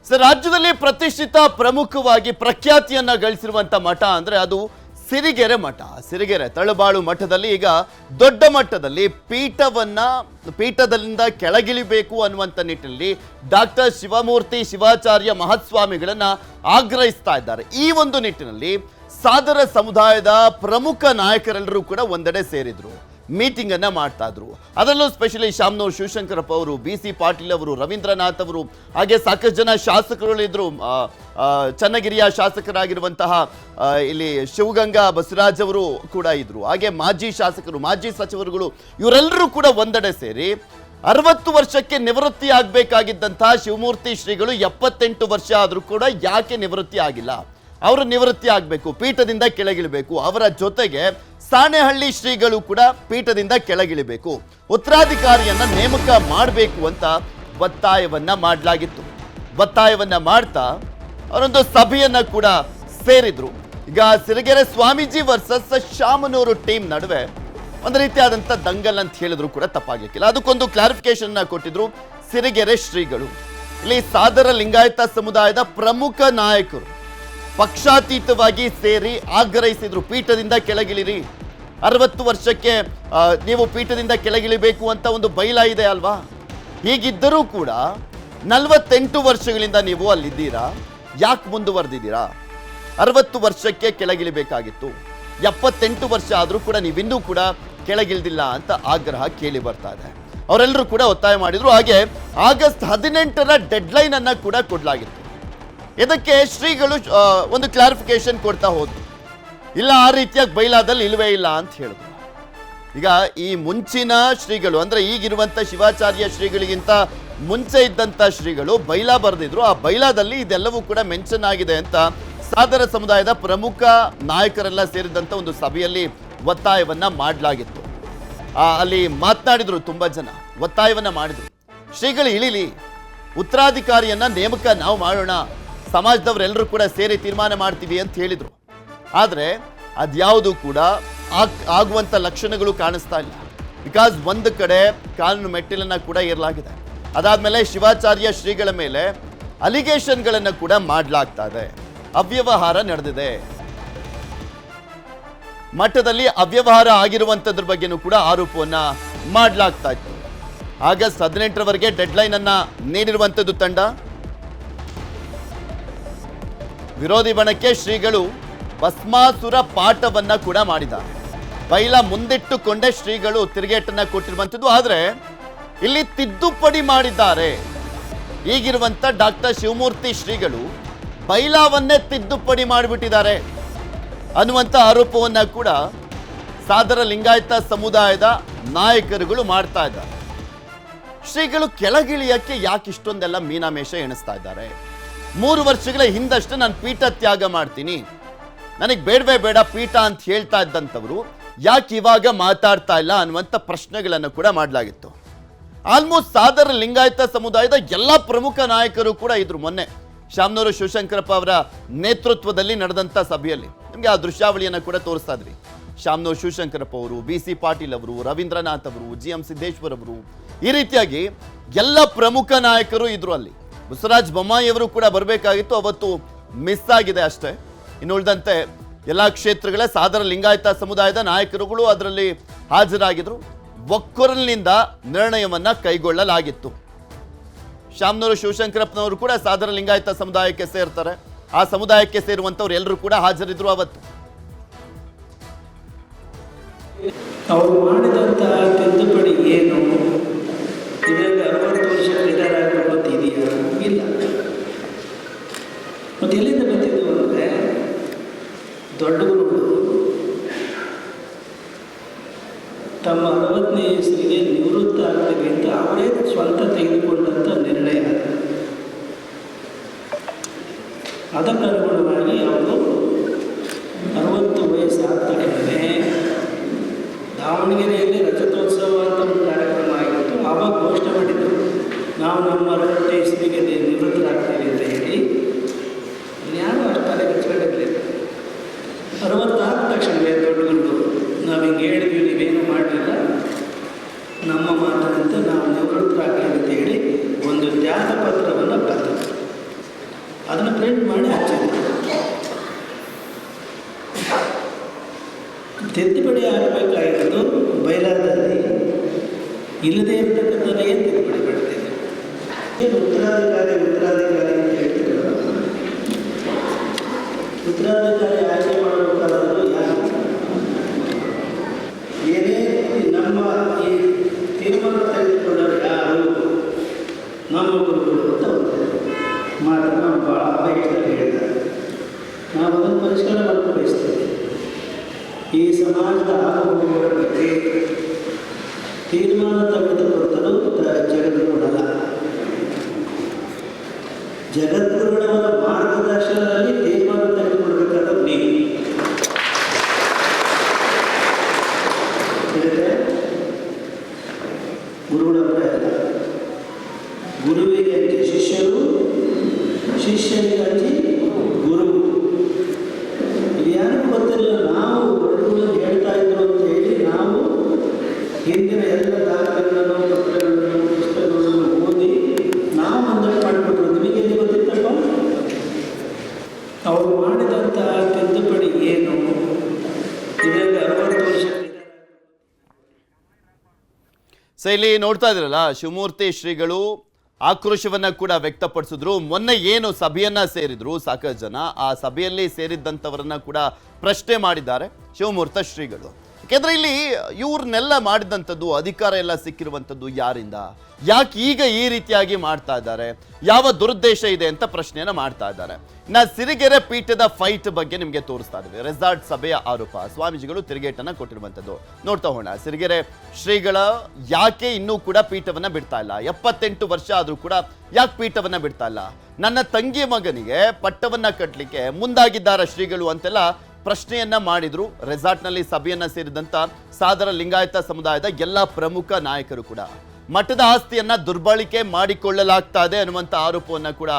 Sir, ರಾಜ್ಯದಲ್ಲಿ ಪ್ರತಿಷ್ಠಿತ ಪ್ರಮುಖವಾಗಿ ಪ್ರಖ್ಯಾತಿಯನ್ನ ಗಳಿಸಿರುವಂತ ಮಠ ಅಂದ್ರೆ ಅದು ಸಿರಿಗೆರೆ ಮಠ. ಸಿರಿಗೆರೆ ತಳಬಾಳು ಮಠದಲ್ಲಿ ಈಗ ದೊಡ್ಡ ಮಟ್ಟದಲ್ಲಿ ಪೀಠದಿಂದ ಕೆಳಗಿಳಿಬೇಕು ಅನ್ನುವಂಥ ನಿಟ್ಟಿನಲ್ಲಿ ಡಾಕ್ಟರ್ ಶಿವಮೂರ್ತಿ ಶಿವಾಚಾರ್ಯ ಮಹಾಸ್ವಾಮಿಗಳನ್ನ ಆಗ್ರಹಿಸ್ತಾ ಇದ್ದಾರೆ. ಈ ಒಂದು ನಿಟ್ಟಿನಲ್ಲಿ ಸಾದರ ಸಮುದಾಯದ ಪ್ರಮುಖ ನಾಯಕರೆಲ್ಲರೂ ಕೂಡ ಒಂದೆಡೆ ಸೇರಿದ್ರು, ಮೀಟಿಂಗ್ ಅನ್ನ ಮಾಡ್ತಾ ಇದ್ರು. ಅದರಲ್ಲೂ ಸ್ಪೆಷಲಿ ಶಾಮನೂರು ಶಿವಶಂಕರಪ್ಪ ಅವರು, BC ಪಾಟೀಲ್ ಅವರು, ರವೀಂದ್ರನಾಥ್ ಅವರು, ಹಾಗೆ ಸಾಕಷ್ಟು ಜನ ಶಾಸಕರುಗಳಿದ್ರು. ಚನ್ನಗಿರಿಯ ಶಾಸಕರಾಗಿರುವಂತಹ ಇಲ್ಲಿ ಶಿವಗಂಗಾ ಬಸವರಾಜ್ ಅವರು ಕೂಡ ಇದ್ರು. ಹಾಗೆ ಮಾಜಿ ಶಾಸಕರು, ಮಾಜಿ ಸಚಿವರುಗಳು, ಇವರೆಲ್ಲರೂ ಕೂಡ ಒಂದೆಡೆ ಸೇರಿ 60 ವರ್ಷಕ್ಕೆ ನಿವೃತ್ತಿ ಆಗಬೇಕಾಗಿದ್ದಂತಹ ಶಿವಮೂರ್ತಿ ಶ್ರೀಗಳು 78 ವರ್ಷ ಆದರೂ ಕೂಡ ಯಾಕೆ ನಿವೃತ್ತಿ ಆಗಿಲ್ಲ, ಅವರು ನಿವೃತ್ತಿ ಆಗಬೇಕು, ಪೀಠದಿಂದ ಕೆಳಗಿಳಬೇಕು. ಅವರ ಜೊತೆಗೆ ಸಾಣೆಹಳ್ಳಿ ಶ್ರೀಗಳು ಕೂಡ ಪೀಠದಿಂದ ಕೆಳಗಿಳಿಬೇಕು, ಉತ್ತರಾಧಿಕಾರಿಯನ್ನ ನೇಮಕ ಮಾಡಬೇಕು ಅಂತ ಒತ್ತಾಯವನ್ನ ಮಾಡಲಾಗಿತ್ತು. ಒತ್ತಾಯವನ್ನ ಮಾಡ್ತಾ ಅವರೊಂದು ಸಭೆಯನ್ನ ಕೂಡ ಸೇರಿದ್ರು. ಈಗ ಸಿರಿಗೆರೆ ಸ್ವಾಮೀಜಿ ವರ್ಸಸ್ ಶಾಮನೂರು ಟೀಮ್ ನಡುವೆ ಒಂದು ರೀತಿಯಾದಂಥ ದಂಗಲ್ ಅಂತ ಹೇಳಿದ್ರು ಕೂಡ ತಪ್ಪಾಗಲಿಕ್ಕಿಲ್ಲ. ಅದಕ್ಕೊಂದು ಕ್ಲಾರಿಫಿಕೇಶನ್ ಕೊಟ್ಟಿದ್ರು ಸಿರಿಗೆರೆ ಶ್ರೀಗಳು. ಇಲ್ಲಿ ಸಾದರ ಲಿಂಗಾಯತ ಸಮುದಾಯದ ಪ್ರಮುಖ ನಾಯಕರು ಪಕ್ಷಾತೀತವಾಗಿ ಸೇರಿ ಆಗ್ರಹಿಸಿದ್ರು, ಪೀಠದಿಂದ ಕೆಳಗಿಳಿರಿ, 60 ವರ್ಷಕ್ಕೆ ನೀವು ಪೀಠದಿಂದ ಕೆಳಗಿಳಿಬೇಕು ಅಂತ ಒಂದು ಬೈಲಾ ಇದೆ ಅಲ್ವಾ. ಹೀಗಿದ್ದರೂ ಕೂಡ 48 ವರ್ಷಗಳಿಂದ ನೀವು ಅಲ್ಲಿದ್ದೀರಾ, ಯಾಕೆ ಮುಂದುವರೆದಿದ್ದೀರಾ? 60 ವರ್ಷಕ್ಕೆ ಕೆಳಗಿಳಿಬೇಕಾಗಿತ್ತು, 78 ವರ್ಷ ಆದರೂ ಕೂಡ ನೀವಿನ್ನೂ ಕೂಡ ಕೆಳಗಿಳಿದಿಲ್ಲ ಅಂತ ಆಗ್ರಹ ಕೇಳಿ ಬರ್ತಾ ಇದೆ. ಅವರೆಲ್ಲರೂ ಕೂಡ ಒತ್ತಾಯ ಮಾಡಿದ್ರು. ಹಾಗೆ ಆಗಸ್ಟ್ 18ರ ಡೆಡ್ಲೈನ್ ಅನ್ನ ಕೂಡ ಕೊಡಲಾಗಿತ್ತು. ಇದಕ್ಕೆ ಶ್ರೀಗಳು ಒಂದು ಕ್ಲಾರಿಫಿಕೇಶನ್ ಕೊಡ್ತಾ ಹೋದ್ರು. ಇಲ್ಲ, ಆ ರೀತಿಯಾಗಿ ಬೈಲಾದಲ್ಲಿ ಇಲ್ವೇ ಇಲ್ಲ ಅಂತ ಹೇಳಿದ್ರು. ಈಗ ಈ ಮುಂಚಿನ ಶ್ರೀಗಳು ಅಂದ್ರೆ ಈಗಿರುವಂತ ಶಿವಾಚಾರ್ಯ ಶ್ರೀಗಳಿಗಿಂತ ಮುಂಚೆ ಇದ್ದಂತ ಶ್ರೀಗಳು ಬೈಲಾ ಬರೆದಿದ್ರು. ಆ ಬೈಲಾದಲ್ಲಿ ಇದೆಲ್ಲವೂ ಕೂಡ ಮೆನ್ಷನ್ ಆಗಿದೆ ಅಂತ ಸಾದರ ಸಮುದಾಯದ ಪ್ರಮುಖ ನಾಯಕರೆಲ್ಲ ಸೇರಿದಂತ ಒಂದು ಸಭೆಯಲ್ಲಿ ಒತ್ತಾಯವನ್ನ ಮಾಡಲಾಗಿತ್ತು. ಅಲ್ಲಿ ಮಾತನಾಡಿದ್ರು, ತುಂಬಾ ಜನ ಒತ್ತಾಯವನ್ನ ಮಾಡಿದ್ರು, ಶ್ರೀಗಳು ಇಳಿಲಿ, ಉತ್ತರಾಧಿಕಾರಿಯನ್ನ ನೇಮಕ ನಾವು ಮಾಡೋಣ, ಸಮಾಜದವರೆಲ್ಲರೂ ಕೂಡ ಸೇರಿ ತೀರ್ಮಾನ ಮಾಡ್ತೀವಿ ಅಂತ ಹೇಳಿದ್ರು. ಆದರೆ ಅದ್ಯಾವುದು ಕೂಡ ಆಗುವಂಥ ಲಕ್ಷಣಗಳು ಕಾಣಿಸ್ತಾ ಇಲ್ಲ. ಬಿಕಾಸ್ ಒಂದು ಕಡೆ ಕಾನೂನು ಮೆಟ್ಟಿಲನ್ನು ಕೂಡ ಏರಲಾಗಿದೆ. ಅದಾದಮೇಲೆ ಶಿವಾಚಾರ್ಯ ಶ್ರೀಗಳ ಮೇಲೆ ಅಲಿಗೇಷನ್ಗಳನ್ನು ಕೂಡ ಮಾಡಲಾಗ್ತಾ ಇದೆ. ಅವ್ಯವಹಾರ ನಡೆದಿದೆ, ಮಠದಲ್ಲಿ ಅವ್ಯವಹಾರ ಆಗಿರುವಂಥದ್ರ ಬಗ್ಗೆನೂ ಕೂಡ ಆರೋಪವನ್ನ ಮಾಡಲಾಗ್ತಾ ಇತ್ತು. ಆಗಸ್ಟ್ 18ರವರೆಗೆ ಡೆಡ್ಲೈನ್ ಅನ್ನ ನೀಡಿರುವಂಥದ್ದು ತಂಡ. ವಿರೋಧಿ ಬಣಕ್ಕೆ ಶ್ರೀಗಳು ಭಸ್ಮಾಸುರ ಪಾಠವನ್ನ ಕೂಡ ಮಾಡಿದ್ದಾರೆ. ಬೈಲಾ ಮುಂದಿಟ್ಟುಕೊಂಡೇ ಶ್ರೀಗಳು ತಿರುಗೇಟನ್ನ ಕೊಟ್ಟಿರುವಂಥದ್ದು. ಆದರೆ ಇಲ್ಲಿ ತಿದ್ದುಪಡಿ ಮಾಡಿದ್ದಾರೆ. ಈಗಿರುವಂತ ಡಾಕ್ಟರ್ ಶಿವಮೂರ್ತಿ ಶ್ರೀಗಳು ಬೈಲಾವನ್ನೇ ತಿದ್ದುಪಡಿ ಮಾಡಿಬಿಟ್ಟಿದ್ದಾರೆ ಅನ್ನುವಂಥ ಆರೋಪವನ್ನ ಕೂಡ ಸಾದರ ಲಿಂಗಾಯತ ಸಮುದಾಯದ ನಾಯಕರುಗಳು ಮಾಡ್ತಾ ಇದ್ದಾರೆ. ಶ್ರೀಗಳು ಕೆಳಗಿಳಿಯಕ್ಕೆ ಯಾಕೆ ಇಷ್ಟೊಂದೆಲ್ಲ ಮೀನಾಮೇಷ ಎಣಿಸ್ತಾ ಇದ್ದಾರೆ? 3 ವರ್ಷಗಳ ಹಿಂದಷ್ಟೇ ನಾನು ಪೀಠ ತ್ಯಾಗ ಮಾಡ್ತೀನಿ, ನನಗೆ ಬೇಡವೇ ಬೇಡ ಪೀಠ ಅಂತ ಹೇಳ್ತಾ ಇದ್ದಂಥವ್ರು ಯಾಕೆ ಇವಾಗ ಮಾತಾಡ್ತಾ ಇಲ್ಲ ಅನ್ನುವಂಥ ಪ್ರಶ್ನೆಗಳನ್ನು ಕೂಡ ಮಾಡಲಾಗಿತ್ತು. ಆಲ್ಮೋಸ್ಟ್ ಸಾದರ ಲಿಂಗಾಯತ ಸಮುದಾಯದ ಎಲ್ಲ ಪ್ರಮುಖ ನಾಯಕರು ಕೂಡ ಇದ್ರು. ಮೊನ್ನೆ ಶಾಮನೂರು ಶಿವಶಂಕರಪ್ಪ ಅವರ ನೇತೃತ್ವದಲ್ಲಿ ನಡೆದಂಥ ಸಭೆಯಲ್ಲಿ ನಿಮಗೆ ಆ ದೃಶ್ಯಾವಳಿಯನ್ನು ಕೂಡ ತೋರಿಸ್ತಾ ಇದ್ರಿ. ಶಾಮನೂರು ಶಿವಶಂಕರಪ್ಪ ಅವರು, BC ಪಾಟೀಲ್ ಅವರು, ರವೀಂದ್ರನಾಥ್ ಅವರು, GM ಸಿದ್ದೇಶ್ವರ್ ಅವರು, ಈ ರೀತಿಯಾಗಿ ಎಲ್ಲ ಪ್ರಮುಖ ನಾಯಕರು ಇದ್ರು. ಅಲ್ಲಿ ಬಸವರಾಜ ಬೊಮ್ಮಾಯಿ ಅವರು ಕೂಡ ಬರಬೇಕಾಗಿತ್ತು, ಅವತ್ತು ಮಿಸ್ ಆಗಿದೆ ಅಷ್ಟೇ. ಇನ್ನು ಉಳಿದಂತೆ ಎಲ್ಲ ಕ್ಷೇತ್ರಗಳ ಸಾದರ ಲಿಂಗಾಯತ ಸಮುದಾಯದ ನಾಯಕರುಗಳು ಅದರಲ್ಲಿ ಹಾಜರಾಗಿದ್ರು. ಒಕ್ಕೊರಲಿನಿಂದ ನಿರ್ಣಯವನ್ನ ಕೈಗೊಳ್ಳಲಾಗಿತ್ತು. ಶಾಮನೂರು ಶಿವಶಂಕರಪ್ಪನವರು ಕೂಡ ಸಾದರ ಲಿಂಗಾಯತ ಸಮುದಾಯಕ್ಕೆ ಸೇರ್ತಾರೆ. ಆ ಸಮುದಾಯಕ್ಕೆ ಸೇರುವಂತವ್ರು ಎಲ್ಲರೂ ಕೂಡ ಹಾಜರಿದ್ರು ಅವತ್ತು. ಅವರು ಮಾಡಿದಂತಹ ತಿದ್ದುಪಡಿ ಏನು? ಇದರಲ್ಲಿ 60 ವರ್ಷ ರಿಟೈರ್ ಆಗಿರೋದು ಇದೆಯಾ? ಇಲ್ಲ. ಮತ್ತು ಎಲ್ಲಿಂದ ಬಂದಿದ್ದು ಅಂದರೆ ದೊಡ್ಡ ಗುರುಗಳು ತಮ್ಮ 60ನೇ ವಯಸ್ಸಿಗೆ ನಿವೃತ್ತ ಆಗ್ತೀವಿ ಅಂತ ಅವರೇ ಸ್ವಂತ ತೆಗೆದುಕೊಂಡಂಥ ನಿರ್ಣಯ. ಅದಕ್ಕನುಗುಣವಾಗಿ ಅವರು 60 ವಯಸ್ಸಾದ ತಕ್ಷಣವೇ ದಾವಣಗೆರೆಯಲ್ಲಿ ರಜತೋತ್ಸವ ಅಂತ ಒಂದು ಕಾರ್ಯಕ್ರಮ ಆಗಿತ್ತು. ಆವಾಗ ಘೋಷಣೆ ಮಾಡಿದರು, ನಾವು ನಮ್ಮ 60 ವಯಸ್ಸಿಗೆ ನಿವೃತ್ತರಾಗ್ತೀವಿ ಅಂತ ಹೇಳಿ. ಯಾರು ಅಷ್ಟಾರೆ ಕಚ್ಕೊಂಡಿರಲಿಲ್ಲ. 60 ಆದ ತಕ್ಷಣವೇ ದೊಡ್ಡಗಳು ನಾವು ಹಿಂಗೆ ಹೇಳಿದ್ವಿ, ನೀವೇನು ಮಾಡಲಿಲ್ಲ, ನಮ್ಮ ಮಾತಿನಂತೆ ನಾವು ನಿವೃತ್ತರಾಗ್ತೀವಿ ಅಂತ ಹೇಳಿ ಒಂದು ತ್ಯಾಗ ಪತ್ರವನ್ನು ಬರೆದರು. ಪ್ರಿಂಟ್ ಮಾಡಿ ಹಚ್ಚಿದ್ರು. ತಿದ್ದುಪಡಿ ಆಗಬೇಕಾಗಿರೋದು ಬೈಲಾದಲ್ಲಿ ಇಲ್ಲದೇ ಇರ್ತಕ್ಕಂಥವರಿಗೆ ತಿದ್ದುಪಡಿ ಮಾಡ್ತೇನೆ. ಏನು ಉತ್ತರಾಧಿಕಾರಿ ಅಂತ ಹೇಳ್ತಿದ್ರು, ಉತ್ತರಾಧಿಕಾರಿ ಆಯ್ಕೆ ಮಾಡಬೇಕಾದರೂ ಯಾರು ಏನೇ ನಮ್ಮ ಈ ತೀರ್ಮಾನ ತೆಗೆದುಕೊಂಡರು ಯಾರು ನಮ್ಮ ಗುರುಗಳು ಅಂತ ಮಾತನ್ನು ನಾವು ಭಾಳ ಅಪೇಕ್ಷೆಯಲ್ಲಿ ಹೇಳಿದ್ದಾರೆ. ನಾವು ಅದನ್ನು ಪರಿಷ್ಕಾರ ಮಾಡಲು ಬಯಸ್ತೇವೆ. ಈ ಸಮಾಜದ ಆಗುಗಳ ಬಗ್ಗೆ ತೀರ್ಮಾನ ತೆಗೆದುಕೊಳ್ತಲೂ ಜಗದ್ಗುರುಗಳಲ್ಲ, ಜಗದ್ಗುರುಗಳವರ ಮಾರ್ಗದರ್ಶನದಲ್ಲಿ ತೀರ್ಮಾನ ತೆಗೆದುಕೊಳ್ಬೇಕಾದ್ರೆ ನೀವು ಗುರುಗಳವರೇ ಅಲ್ಲ. ಗುರುವಿಗೆ ಅಂಚಿ ಶಿಷ್ಯರು, ಶಿಷ್ಯನಿಗೆ ಅಂಚಿ ಗುರು. ಇದು ಯಾರಿಗೂ ಗೊತ್ತಿಲ್ಲ. ನಾವು ಗುರುಗಳು ಹೇಳ್ತಾ ಇದ್ರು ಅಂತ ಹೇಳಿ ನಾವು ಹಿಂದಿನ ಎಲ್ಲ ದಾಖಲೆಗಳನ್ನು, ಪತ್ರಗಳನ್ನು, ಪುಸ್ತಕಗಳನ್ನು ಓದಿ ನಾವು ಮಂಡನೆ ಮಾಡಿಬಿಟ್ರು. ನಿಮಗೆ ಎಲ್ಲಿ ಗೊತ್ತಿತ್ತಪ್ಪ ಅವರು ಮಾಡಿದಂತಹ ತಿದ್ದುಪಡಿ ಏನು? ಇದರಲ್ಲಿ 60 ವರ್ಷ. ಸೊ ಇಲ್ಲಿ ನೋಡ್ತಾ ಇದ್ರಲ್ಲ, ಶಿವಮೂರ್ತಿ ಶ್ರೀಗಳು ಆಕ್ರೋಶವನ್ನ ಕೂಡ ವ್ಯಕ್ತಪಡಿಸಿದ್ರು. ಮೊನ್ನೆ ಏನು ಸಭೆಯನ್ನ ಸೇರಿದ್ರು ಸಾಕಷ್ಟು ಜನ, ಆ ಸಭೆಯಲ್ಲಿ ಸೇರಿದ್ದಂಥವರನ್ನ ಕೂಡ ಪ್ರಶ್ನೆ ಮಾಡಿದ್ದಾರೆ ಶಿವಮೂರ್ತಿ ಶ್ರೀಗಳು. ಯಾಕೆಂದ್ರೆ ಇಲ್ಲಿ ಇವ್ರನ್ನೆಲ್ಲ ಮಾಡಿದಂಥದ್ದು, ಅಧಿಕಾರ ಎಲ್ಲ ಸಿಕ್ಕಿರುವಂಥದ್ದು ಯಾರಿಂದ, ಯಾಕೆ ಈಗ ಈ ರೀತಿಯಾಗಿ ಮಾಡ್ತಾ ಇದ್ದಾರೆ, ಯಾವ ದುರುದ್ದೇಶ ಇದೆ ಅಂತ ಪ್ರಶ್ನೆಯನ್ನ ಮಾಡ್ತಾ ಇದ್ದಾರೆ. ನಾ ಸಿರಿಗೆರೆ ಪೀಠದ ಫೈಟ್ ಬಗ್ಗೆ ನಿಮಗೆ ತೋರಿಸ್ತಾ ಇದ್ದೀವಿ. ರೆಸಾರ್ಟ್ ಸಭೆಯ ಆರೋಪ, ಸ್ವಾಮೀಜಿಗಳು ತಿರುಗೇಟನ್ನ ಕೊಟ್ಟಿರುವಂಥದ್ದು ನೋಡ್ತಾ ಹೋಗೋಣ. ಸಿರಿಗೆರೆ ಶ್ರೀಗಳ ಯಾಕೆ ಇನ್ನೂ ಕೂಡ ಪೀಠವನ್ನ ಬಿಡ್ತಾ ಇಲ್ಲ? 78 ವರ್ಷ ಆದ್ರೂ ಕೂಡ ಯಾಕೆ ಪೀಠವನ್ನ ಬಿಡ್ತಾ ಇಲ್ಲ? ನನ್ನ ತಂಗಿ ಮಗನಿಗೆ ಪಟ್ಟವನ್ನ ಕಟ್ಟಲಿಕ್ಕೆ ಮುಂದಾಗಿದ್ದಾರೆ ಶ್ರೀಗಳು ಅಂತೆಲ್ಲ ಪ್ರಶ್ನೆಯನ್ನ ಮಾಡಿದ್ರು. ರೆಸಾರ್ಟ್ನಲ್ಲಿ ಸಭೆಯನ್ನ ಸೇರಿದಂತ ಸಾದರ ಲಿಂಗಾಯತ ಸಮುದಾಯದ ಎಲ್ಲ ಪ್ರಮುಖ ನಾಯಕರು ಕೂಡ ಮಠದ ಆಸ್ತಿಯನ್ನ ದುರ್ಬಳಕೆ ಮಾಡಿಕೊಳ್ಳಲಾಗ್ತಾ ಇದೆ ಅನ್ನುವಂಥ ಆರೋಪವನ್ನ ಕೂಡ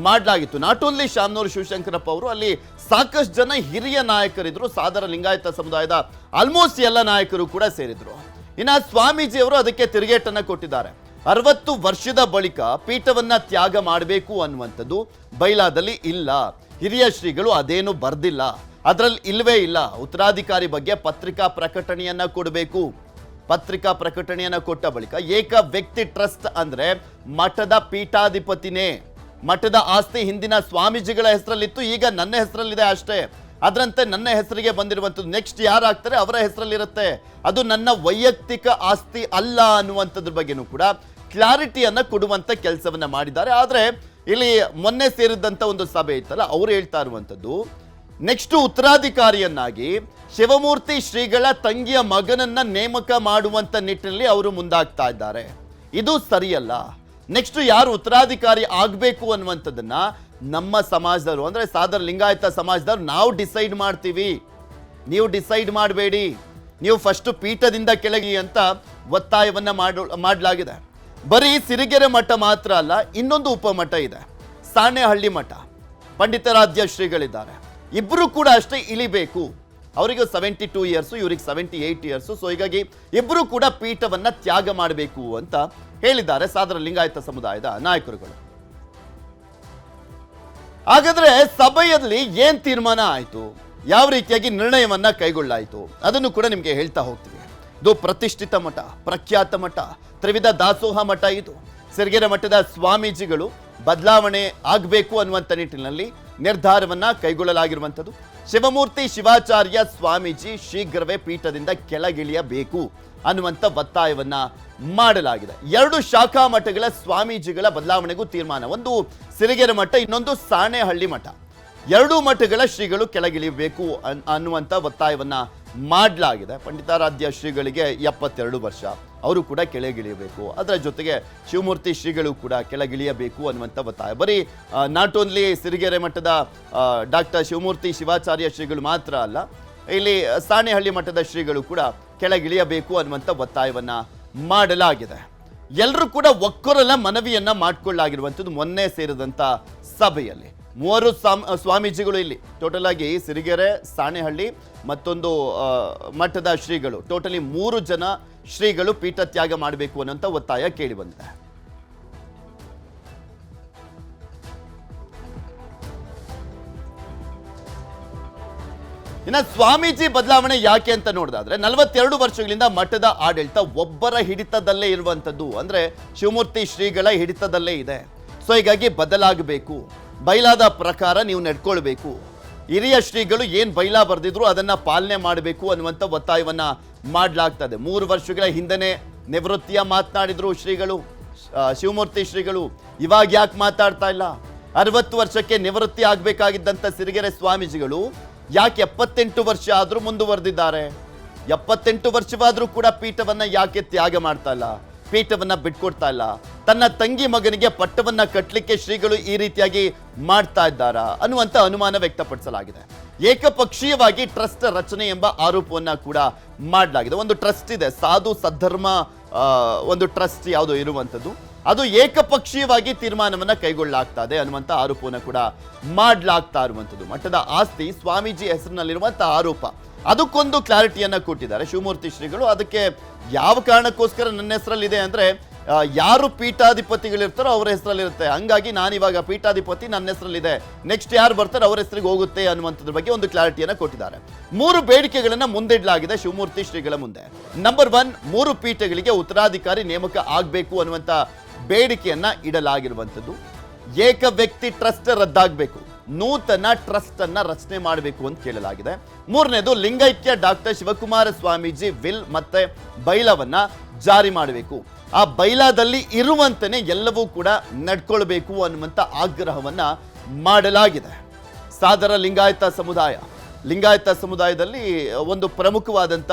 ಮಾಡಲಾಗಿತ್ತು. ನಾಟ್ ಓನ್ಲಿ ಶಾಮನೂರು ಶಿವಶಂಕರಪ್ಪ ಅವರು, ಅಲ್ಲಿ ಸಾಕಷ್ಟು ಜನ ಹಿರಿಯ ನಾಯಕರಿದ್ರು. ಸಾದರ ಲಿಂಗಾಯತ ಸಮುದಾಯದ ಆಲ್ಮೋಸ್ಟ್ ಎಲ್ಲ ನಾಯಕರು ಕೂಡ ಸೇರಿದ್ರು. ಇನ್ನು ಸ್ವಾಮೀಜಿಯವರು ಅದಕ್ಕೆ ತಿರುಗೇಟನ್ನ ಕೊಟ್ಟಿದ್ದಾರೆ. 60 ವರ್ಷದ ಬಳಿಕ ಪೀಠವನ್ನ ತ್ಯಾಗ ಮಾಡಬೇಕು ಅನ್ನುವಂಥದ್ದು ಬೈಲಾದಲ್ಲಿ ಇಲ್ಲ. ಹಿರಿಯ ಶ್ರೀಗಳು ಅದೇನು ಬರ್ದಿಲ್ಲ, ಅದರಲ್ಲಿ ಇಲ್ವೇ ಇಲ್ಲ. ಉತ್ತರಾಧಿಕಾರಿ ಬಗ್ಗೆ ಪತ್ರಿಕಾ ಪ್ರಕಟಣೆಯನ್ನ ಕೊಡಬೇಕು. ಪತ್ರಿಕಾ ಪ್ರಕಟಣೆಯನ್ನ ಕೊಟ್ಟ ಬಳಿಕ ಏಕ ವ್ಯಕ್ತಿ ಟ್ರಸ್ಟ್ ಅಂದ್ರೆ ಮಠದ ಪೀಠಾಧಿಪತಿನೇ. ಮಠದ ಆಸ್ತಿ ಹಿಂದಿನ ಸ್ವಾಮೀಜಿಗಳ ಹೆಸರಲ್ಲಿತ್ತು, ಈಗ ನನ್ನ ಹೆಸರಲ್ಲಿದೆ ಅಷ್ಟೇ. ಅದರಂತೆ ನನ್ನ ಹೆಸರಿಗೆ ಬಂದಿರುವಂಥದ್ದು ನೆಕ್ಸ್ಟ್ ಯಾರಾಗ್ತಾರೆ ಅವರ ಹೆಸರಲ್ಲಿರುತ್ತೆ. ಅದು ನನ್ನ ವೈಯಕ್ತಿಕ ಆಸ್ತಿ ಅಲ್ಲ ಅನ್ನುವಂಥದ್ರ ಬಗ್ಗೆನೂ ಕೂಡ ಕ್ಲಾರಿಟಿಯನ್ನ ಕೊಡುವಂತ ಕೆಲಸವನ್ನ ಮಾಡಿದ್ದಾರೆ. ಆದ್ರೆ ಇಲ್ಲಿ ಮೊನ್ನೆ ಸೇರಿದಂತ ಒಂದು ಸಭೆ ಇತ್ತಲ್ಲ, ಅವ್ರು ಹೇಳ್ತಾ ಇರುವಂಥದ್ದು ನೆಕ್ಸ್ಟ್ ಉತ್ತರಾಧಿಕಾರಿಯನ್ನಾಗಿ ಶಿವಮೂರ್ತಿ ಶ್ರೀಗಳ ತಂಗಿಯ ಮಗನನ್ನ ನೇಮಕ ಮಾಡುವಂತ ನಿಟ್ಟಿನಲ್ಲಿ ಅವರು ಮುಂದಾಗ್ತಾ ಇದ್ದಾರೆ. ಇದು ಸರಿಯಲ್ಲ. ನೆಕ್ಸ್ಟ್ ಯಾರು ಉತ್ತರಾಧಿಕಾರಿ ಆಗಬೇಕು ಅನ್ನುವಂಥದ್ದನ್ನ ನಮ್ಮ ಸಮಾಜದವರು, ಅಂದ್ರೆ ಸಾದರ ಲಿಂಗಾಯತ ಸಮಾಜದವರು ನಾವು ಡಿಸೈಡ್ ಮಾಡ್ತೀವಿ, ನೀವು ಡಿಸೈಡ್ ಮಾಡಬೇಡಿ, ನೀವು ಫಸ್ಟ್ ಪೀಠದಿಂದ ಕೆಳಗಿ ಅಂತ ಒತ್ತಾಯವನ್ನ ಮಾಡಲಾಗಿದೆ. ಬರೀ ಸಿರಿಗೆರೆ ಮಠ ಮಾತ್ರ ಅಲ್ಲ, ಇನ್ನೊಂದು ಉಪಮಠ ಇದೆ, ಸಾಣೆಹಳ್ಳಿ ಮಠ. ಪಂಡಿತಾರಾಧ್ಯ ಶ್ರೀಗಳಿದ್ದಾರೆ, ಇಬ್ಬರು ಕೂಡ ಅಷ್ಟೇ ಇಳಿಬೇಕು. ಅವರಿಗೆ 72 ಇಯರ್ಸು, ಇವ್ರಿಗೆ 78 ಇಯರ್ಸು. ಸೊ ಹೀಗಾಗಿ ಇಬ್ಬರು ಕೂಡ ಪೀಠವನ್ನ ತ್ಯಾಗ ಮಾಡಬೇಕು ಅಂತ ಹೇಳಿದ್ದಾರೆ ಸಾದರ ಲಿಂಗಾಯತ ಸಮುದಾಯದ ನಾಯಕರುಗಳು. ಹಾಗಾದ್ರೆ ಸಭೆಯಲ್ಲಿ ಏನ್ ತೀರ್ಮಾನ ಆಯಿತು, ಯಾವ ರೀತಿಯಾಗಿ ನಿರ್ಣಯವನ್ನ ಕೈಗೊಳ್ಳಾಯಿತು ಅದನ್ನು ಕೂಡ ನಿಮಗೆ ಹೇಳ್ತಾ ಹೋಗ್ತೀವಿ. ಇದು ಪ್ರತಿಷ್ಠಿತ ಮಠ, ಪ್ರಖ್ಯಾತ ಮಠ, ತ್ರಿವಿಧ ದಾಸೋಹ ಮಠ. ಇದು ಸಿರಿಗೆರೆ ಮಠದ ಸ್ವಾಮೀಜಿಗಳು ಬದಲಾವಣೆ ಆಗಬೇಕು ಅನ್ನುವಂಥ ನಿಟ್ಟಿನಲ್ಲಿ ನಿರ್ಧಾರವನ್ನ ಕೈಗೊಳ್ಳಲಾಗಿರುವಂಥದ್ದು. ಶಿವಮೂರ್ತಿ ಶಿವಾಚಾರ್ಯ ಸ್ವಾಮೀಜಿ ಶೀಘ್ರವೇ ಪೀಠದಿಂದ ಕೆಳಗಿಳಿಯಬೇಕು ಅನ್ನುವಂಥ ಒತ್ತಾಯವನ್ನ ಮಾಡಲಾಗಿದೆ. 2 ಶಾಖಾ ಮಠಗಳ ಸ್ವಾಮೀಜಿಗಳ ಬದಲಾವಣೆಗೂ ತೀರ್ಮಾನ. ಒಂದು ಸಿರಿಗೆರೆ ಮಠ, ಇನ್ನೊಂದು ಸಾಣೆಹಳ್ಳಿ ಮಠ. 2 ಮಠಗಳ ಶ್ರೀಗಳು ಕೆಳಗಿಳಿಯಬೇಕು ಅನ್ನುವಂಥ ಒತ್ತಾಯವನ್ನ ಮಾಡಲಾಗಿದೆ. ಪಂಡಿತಾರಾಧ್ಯ ಶ್ರೀಗಳಿಗೆ 72 ವರ್ಷ, ಅವರು ಕೂಡ ಕೆಳಗಿಳಿಯಬೇಕು. ಅದರ ಜೊತೆಗೆ ಶಿವಮೂರ್ತಿ ಶ್ರೀಗಳು ಕೂಡ ಕೆಳಗಿಳಿಯಬೇಕು ಅನ್ನುವಂಥ ಒತ್ತಾಯ. ಬರೀ ನಾಟ್ ಓನ್ಲಿ ಸಿರಿಗೆರೆ ಮಠದ ಡಾಕ್ಟರ್ ಶಿವಮೂರ್ತಿ ಶಿವಾಚಾರ್ಯ ಶ್ರೀಗಳು ಮಾತ್ರ ಅಲ್ಲ, ಇಲ್ಲಿ ಸಾಣೆಹಳ್ಳಿ ಮಠದ ಶ್ರೀಗಳು ಕೂಡ ಕೆಳಗಿಳಿಯಬೇಕು ಅನ್ನುವಂಥ ಒತ್ತಾಯವನ್ನ ಮಾಡಲಾಗಿದೆ. ಎಲ್ಲರೂ ಕೂಡ ಒಕ್ಕೊರಲ ಮನವಿಯನ್ನ ಮಾಡಿಕೊಳ್ಳಲಾಗಿರುವಂಥದ್ದು ಮೊನ್ನೆ ಸೇರಿದಂಥ ಸಭೆಯಲ್ಲಿ. 3 ಸ್ವಾಮೀಜಿಗಳು ಇಲ್ಲಿ ಟೋಟಲ್ ಆಗಿ ಸಿರಿಗೆರೆ, ಸಾಣೆಹಳ್ಳಿ ಮತ್ತೊಂದು ಮಠದ ಶ್ರೀಗಳು, ಟೋಟಲಿ 3 ಜನ ಶ್ರೀಗಳು ಪೀಠ ತ್ಯಾಗ ಮಾಡಬೇಕು ಅನ್ನೋಂಥ ಒತ್ತಾಯ ಕೇಳಿ ಬಂದಿದೆ. ಇನ್ನು ಸ್ವಾಮೀಜಿ ಬದಲಾವಣೆ ಯಾಕೆ ಅಂತ ನೋಡಿದಾದ್ರೆ 42 ವರ್ಷಗಳಿಂದ ಮಠದ ಆಡಳಿತ ಒಬ್ಬರ ಹಿಡಿತದಲ್ಲೇ ಇರುವಂತದ್ದು, ಅಂದ್ರೆ ಶಿವಮೂರ್ತಿ ಶ್ರೀಗಳ ಹಿಡಿತದಲ್ಲೇ ಇದೆ. ಸೊ ಹೀಗಾಗಿ ಬದಲಾಗಬೇಕು, ಬೈಲಾದ ಪ್ರಕಾರ ನೀವು ನಡ್ಕೊಳ್ಬೇಕು, ಹಿರಿಯ ಶ್ರೀಗಳು ಏನ್ ಬೈಲಾ ಬರೆದಿದ್ರು ಅದನ್ನ ಪಾಲನೆ ಮಾಡಬೇಕು ಅನ್ನುವಂಥ ಒತ್ತಾಯವನ್ನ ಮಾಡಲಾಗ್ತದೆ. 3 ವರ್ಷಗಳ ಹಿಂದೆನೆ ನಿವೃತ್ತಿಯ ಮಾತನಾಡಿದ್ರು ಶ್ರೀಗಳು, ಶಿವಮೂರ್ತಿ ಶ್ರೀಗಳು. ಇವಾಗ ಯಾಕೆ ಮಾತಾಡ್ತಾ ಇಲ್ಲ? 60 ವರ್ಷಕ್ಕೆ ನಿವೃತ್ತಿ ಆಗ್ಬೇಕಾಗಿದ್ದಂಥ ಸಿರಿಗೆರೆ ಸ್ವಾಮೀಜಿಗಳು ಯಾಕೆ 78 ವರ್ಷ ಆದ್ರೂ ಮುಂದುವರೆದಿದ್ದಾರೆ? 78 ವರ್ಷವಾದ್ರೂ ಕೂಡ ಪೀಠವನ್ನ ಯಾಕೆ ತ್ಯಾಗ ಮಾಡ್ತಾ ಇಲ್ಲ, ಪೀಠವನ್ನ ಬಿಟ್ಕೊಡ್ತಾ ಇಲ್ಲ? ತನ್ನ ತಂಗಿ ಮಗನಿಗೆ ಪಟ್ಟವನ್ನ ಕಟ್ಟಲಿಕ್ಕೆ ಶ್ರೀಗಳು ಈ ರೀತಿಯಾಗಿ ಮಾಡ್ತಾ ಇದ್ದಾರಾ ಅನ್ನುವಂಥ ಅನುಮಾನ ವ್ಯಕ್ತಪಡಿಸಲಾಗಿದೆ. ಏಕಪಕ್ಷೀಯವಾಗಿ ಟ್ರಸ್ಟ್ ರಚನೆ ಎಂಬ ಆರೋಪವನ್ನ ಕೂಡ ಮಾಡಲಾಗಿದೆ. ಒಂದು ಟ್ರಸ್ಟ್ ಇದೆ, ಸಾಧು ಸದ್ಧರ್ಮ ಒಂದು ಟ್ರಸ್ಟ್ ಯಾವುದೋ ಇರುವಂಥದ್ದು, ಅದು ಏಕಪಕ್ಷೀಯವಾಗಿ ತೀರ್ಮಾನವನ್ನ ಕೈಗೊಳ್ಳಲಾಗ್ತದೆ ಅನ್ನುವಂಥ ಆರೋಪವನ್ನ ಕೂಡ ಮಾಡಲಾಗ್ತಾ ಇರುವಂಥದ್ದು. ಮಠದ ಆಸ್ತಿ ಸ್ವಾಮೀಜಿ ಹೆಸರಿನಲ್ಲಿರುವಂಥ ಆರೋಪ, ಅದಕ್ಕೊಂದು ಕ್ಲಾರಿಟಿಯನ್ನ ಕೊಟ್ಟಿದ್ದಾರೆ ಶಿವಮೂರ್ತಿ ಶ್ರೀಗಳು. ಅದಕ್ಕೆ ಯಾವ ಕಾರಣಕ್ಕೋಸ್ಕರ ನನ್ನ ಹೆಸರಲ್ಲಿದೆ ಅಂದ್ರೆ ಯಾರು ಪೀಠಾಧಿಪತಿಗಳಿರ್ತಾರೋ ಅವರ ಹೆಸರಲ್ಲಿರುತ್ತೆ, ಹಂಗಾಗಿ ನಾನಿವಾಗ ಪೀಠಾಧಿಪತಿ ನನ್ನ ಹೆಸರಲ್ಲಿದೆ, ನೆಕ್ಸ್ಟ್ ಯಾರು ಬರ್ತಾರೆ ಅವರ ಹೆಸರಿಗೆ ಹೋಗುತ್ತೆ ಅನ್ನುವಂಥದ್ರ ಬಗ್ಗೆ ಒಂದು ಕ್ಲಾರಿಟಿಯನ್ನ ಕೊಟ್ಟಿದ್ದಾರೆ. 3 ಬೇಡಿಕೆಗಳನ್ನ ಮುಂದಿಡಲಾಗಿದೆ ಶಿವಮೂರ್ತಿ ಶ್ರೀಗಳ ಮುಂದೆ. ನಂಬರ್ 1, 3 ಪೀಠಗಳಿಗೆ ಉತ್ತರಾಧಿಕಾರಿ ನೇಮಕ ಆಗಬೇಕು ಅನ್ನುವಂಥ ಬೇಡಿಕೆಯನ್ನ ಇಡಲಾಗಿರುವಂಥದ್ದು. ಏಕ ವ್ಯಕ್ತಿ ಟ್ರಸ್ಟ್ ರದ್ದಾಗಬೇಕು, ನೂತನ ಟ್ರಸ್ಟ್ ಅನ್ನ ರಚನೆ ಮಾಡಬೇಕು ಅಂತ ಕೇಳಲಾಗಿದೆ. 3ನೇದು, ಲಿಂಗೈಕ್ಯ ಡಾಕ್ಟರ್ ಶಿವಕುಮಾರ ಸ್ವಾಮೀಜಿ ವಿಲ್ ಮತ್ತೆ ಬೈಲಾವನ್ನ ಜಾರಿ ಮಾಡಬೇಕು, ಆ ಬೈಲಾದಲ್ಲಿ ಇರುವಂತನೇ ಎಲ್ಲವೂ ಕೂಡ ನಡ್ಕೊಳ್ಬೇಕು ಅನ್ನುವಂಥ ಆಗ್ರಹವನ್ನ ಮಾಡಲಾಗಿದೆ. ಸಾದರ ಲಿಂಗಾಯತ ಸಮುದಾಯದಲ್ಲಿ ಒಂದು ಪ್ರಮುಖವಾದಂಥ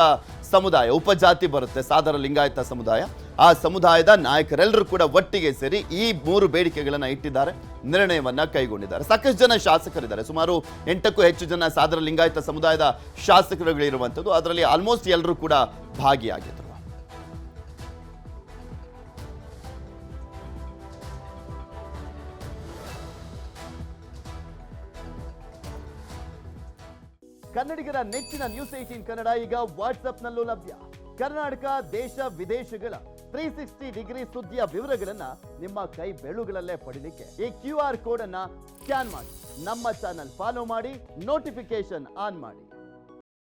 ಸಮುದಾಯ, ಉಪಜಾತಿ ಬರುತ್ತೆ ಸಾದರ ಲಿಂಗಾಯತ ಸಮುದಾಯ. ಆ ಸಮುದಾಯದ ನಾಯಕರೆಲ್ಲರೂ ಕೂಡ ಒಟ್ಟಿಗೆ ಸೇರಿ ಈ 3 ಬೇಡಿಕೆಗಳನ್ನ ಇಟ್ಟಿದ್ದಾರೆ, ನಿರ್ಣಯವನ್ನ ಕೈಗೊಂಡಿದ್ದಾರೆ. ಸಾಕಷ್ಟು ಜನ ಶಾಸಕರಿದ್ದಾರೆ, ಸುಮಾರು 8ಕ್ಕೂ ಹೆಚ್ಚು ಜನ ಸಾದರ ಲಿಂಗಾಯತ ಸಮುದಾಯದ ಶಾಸಕರುಗಳಿರುವಂಥದ್ದು. ಅದರಲ್ಲಿ ಆಲ್ಮೋಸ್ಟ್ ಎಲ್ಲರೂ ಕೂಡ ಭಾಗಿಯಾಗಿದ್ದರು. ಕನ್ನಡಿಗರ ನೆಚ್ಚಿನ ನ್ಯೂಸ್ 18 ಕನ್ನಡ ಈಗ ವಾಟ್ಸ್ಆಪ್ನಲ್ಲೂ ಲಭ್ಯ. ಕರ್ನಾಟಕ, ದೇಶ ವಿದೇಶಗಳ 360 ಡಿಗ್ರಿ ಸುದ್ದಿಯ ವಿವರಗಳನ್ನ ನಿಮ್ಮ ಕೈ ಬೆರಳುಗಳಲ್ಲೇ ಪಡಿಲಿಕ್ಕೆ ಈ QR ಕೋಡ್ ಅನ್ನ ಸ್ಕ್ಯಾನ್ ಮಾಡಿ, ನಮ್ಮ ಚಾನಲ್ ಫಾಲೋ ಮಾಡಿ, ನೋಟಿಫಿಕೇಶನ್ ಆನ್ ಮಾಡಿ.